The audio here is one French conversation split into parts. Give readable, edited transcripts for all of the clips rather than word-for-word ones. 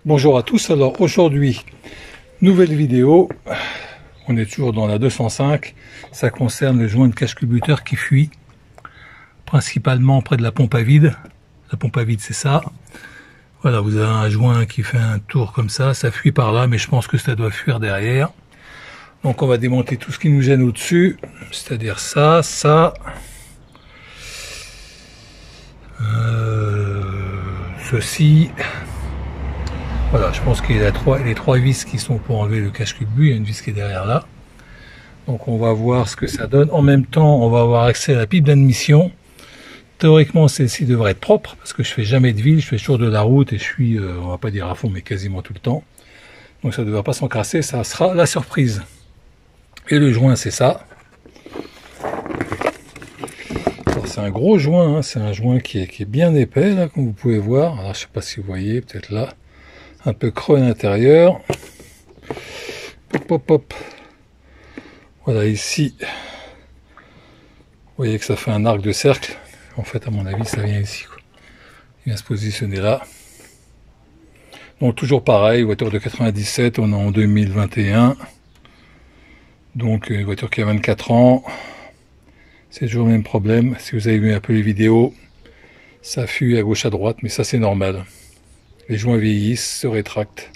Bonjour à tous, alors aujourd'hui, nouvelle vidéo, on est toujours dans la 205, ça concerne le joint de cache-culbuteur qui fuit, principalement près de la pompe à vide. La pompe à vide c'est ça, voilà, vous avez un joint qui fait un tour comme ça fuit par là, mais je pense que ça doit fuir derrière. Donc on va démonter tout ce qui nous gêne au-dessus, c'est-à-dire ça, ceci. Voilà, je pense qu'il y a les trois vis qui sont pour enlever le cache-culbu, il y a une vis qui est derrière là. Donc on va voir ce que ça donne. En même temps, on va avoir accès à la pipe d'admission. Théoriquement, celle-ci devrait être propre, parce que je fais jamais de ville, je fais toujours de la route et je suis, on va pas dire à fond, mais quasiment tout le temps. Donc ça ne devrait pas s'encrasser, ça sera la surprise. Et le joint, c'est ça. C'est un gros joint, hein. C'est un joint qui est bien épais, là, comme vous pouvez voir. Alors je sais pas si vous voyez, peut-être là. Un peu creux à l'intérieur. Hop, hop, hop. Voilà, ici, vous voyez que ça fait un arc de cercle. En fait, à mon avis, ça vient ici, quoi. Il vient se positionner là. Donc, toujours pareil, voiture de 97, on est en 2021. Donc, une voiture qui a 24 ans. C'est toujours le même problème. Si vous avez vu un peu les vidéos, ça fuit à gauche, à droite, mais ça, c'est normal. Les joints vieillissent, se rétractent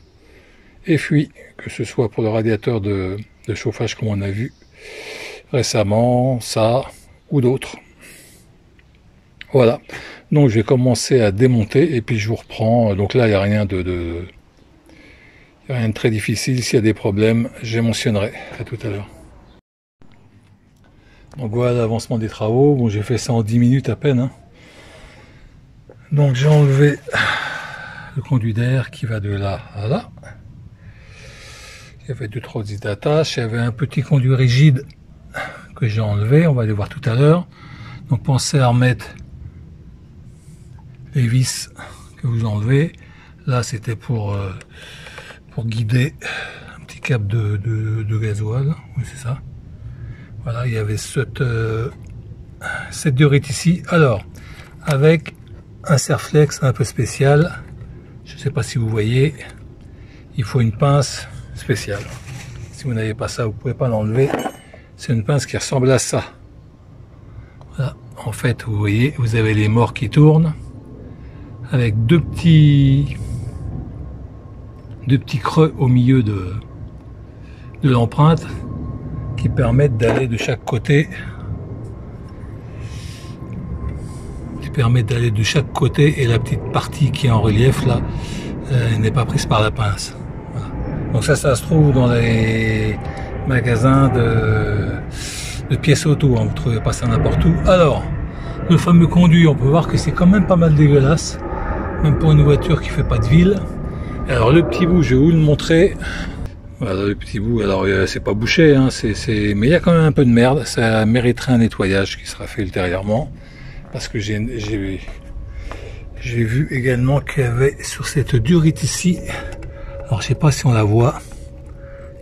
et fuient, que ce soit pour le radiateur de chauffage comme on a vu récemment, ça ou d'autres. Voilà, donc je vais commencer à démonter et puis je vous reprends. Donc là, il n'y a rien de très difficile. S'il y a des problèmes, je les mentionnerai. À tout à l'heure. Donc voilà l'avancement des travaux. Bon, j'ai fait ça en 10 minutes à peine, hein. Donc j'ai enlevé le conduit d'air qui va de là à là. Il y avait 2-3 vis d'attache. Il y avait un petit conduit rigide que j'ai enlevé. On va aller voir tout à l'heure. Donc pensez à remettre les vis que vous enlevez. Là c'était pour guider un petit câble de gasoil. Oui, c'est ça. Voilà, il y avait cette durite ici. Alors, avec un serflex un peu spécial. Je ne sais pas si vous voyez, il faut une pince spéciale. Si vous n'avez pas ça, vous ne pouvez pas l'enlever. C'est une pince qui ressemble à ça. Voilà. En fait, vous voyez, vous avez les morts qui tournent avec deux petits creux au milieu de l'empreinte qui permettent d'aller de chaque côté. Et la petite partie qui est en relief là n'est pas prise par la pince. Voilà. Donc ça se trouve dans les magasins de pièces auto, hein. Vous ne trouvez pas ça n'importe où. Alors le fameux conduit, on peut voir que c'est quand même pas mal dégueulasse, même pour une voiture qui fait pas de ville. Alors le petit bout, je vais vous le montrer. Voilà le petit bout. Alors c'est pas bouché, hein. Mais il y a quand même un peu de merde. Ça mériterait un nettoyage qui sera fait ultérieurement. Parce que j'ai vu également qu'il y avait sur cette durite ici, alors je sais pas si on la voit,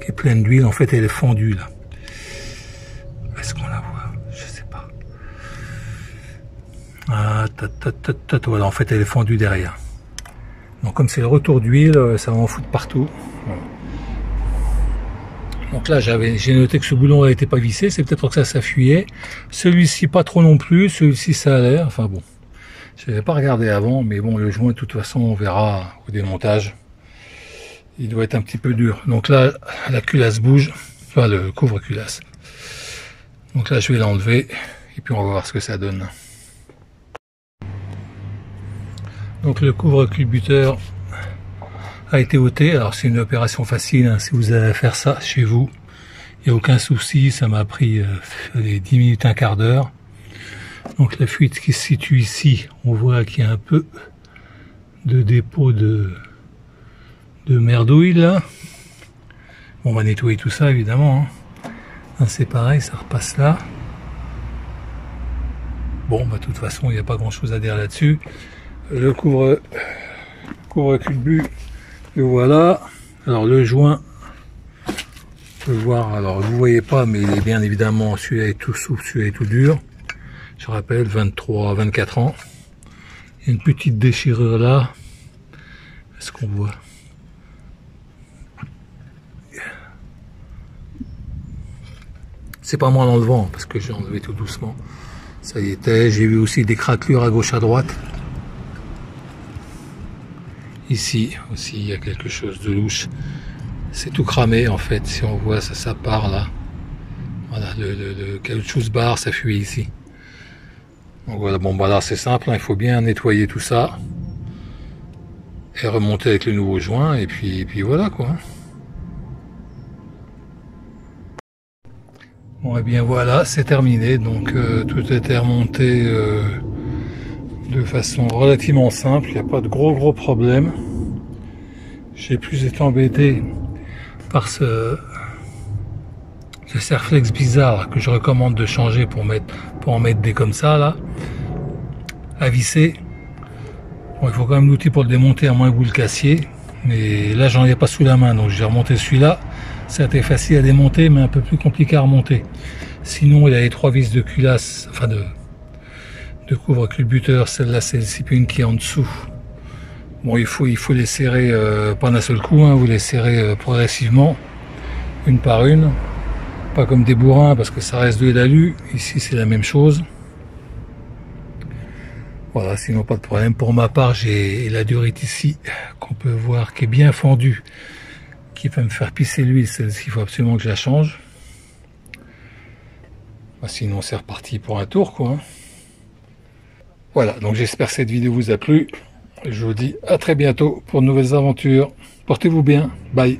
qui est pleine d'huile. En fait elle est fondue là. Est-ce qu'on la voit? Je sais pas. Ah, voilà, en fait elle est fondue derrière. Donc comme c'est le retour d'huile, ça va en foutre partout. Voilà. Donc là j'ai noté que ce boulon n'était pas vissé, c'est peut-être pour que ça fuyait. Celui-ci pas trop non plus, celui-ci ça a l'air, enfin bon. Je n'avais pas regardé avant, mais bon, le joint de toute façon on verra au démontage. Il doit être un petit peu dur. Donc là la culasse bouge, enfin le couvre-culasse. Donc là je vais l'enlever et puis on va voir ce que ça donne. Donc le couvre-culbuteur a été ôté. Alors c'est une opération facile, hein. Si vous avez à faire ça chez vous, il n'y a aucun souci. Ça m'a pris 10 minutes, un quart d'heure. Donc la fuite qui se situe ici, on voit qu'il y a un peu de dépôt de merdouille là. Bon, on va nettoyer tout ça évidemment, hein. C'est pareil, ça repasse là. Bon, bah de toute façon il n'y a pas grand chose à dire là-dessus. Le couvre-culbu, le voilà. Alors le joint, on peut voir, alors vous voyez pas, mais il est bien évidemment, celui-là est tout souple, celui-là est tout dur. Je rappelle, 24 ans. Il y a une petite déchirure là. Est-ce qu'on voit? C'est pas moi l'enlevant, parce que j'ai enlevé tout doucement. Ça y était, j'ai vu aussi des craquelures à gauche à droite. Ici aussi, il y a quelque chose de louche. C'est tout cramé en fait, si on voit ça, ça part là. Voilà, le caoutchouc se barre, ça fuit ici. Donc voilà, bon bah là c'est simple, hein, il faut bien nettoyer tout ça. Et remonter avec le nouveau joint, et puis voilà quoi. Bon et bien voilà, c'est terminé, donc tout a été remonté de façon relativement simple, il n'y a pas de gros problèmes. J'ai plus été embêté par ce Serflex bizarre que je recommande de changer pour en mettre des comme ça là, à visser. Bon, il faut quand même l'outil pour le démonter à moins que vous le cassiez, mais là j'en ai pas sous la main, donc j'ai remonté celui-là. Ça a été facile à démonter, mais un peu plus compliqué à remonter. Sinon, il y a les 3 vis de culasse, enfin de couvre-culbuteur. Celle-là, c'est le CP1 qui est en dessous. Bon, il faut les serrer pas d'un seul coup, hein, vous les serrez progressivement, une par une. Pas comme des bourrins, parce que ça reste de l'alu. Ici, c'est la même chose. Voilà, sinon pas de problème. Pour ma part, j'ai la durite ici, qu'on peut voir, qui est bien fendue, qui va me faire pisser l'huile. Celle-ci, il faut absolument que je la change. Sinon, c'est reparti pour un tour, quoi. Voilà, donc j'espère que cette vidéo vous a plu. Je vous dis à très bientôt pour de nouvelles aventures. Portez-vous bien. Bye.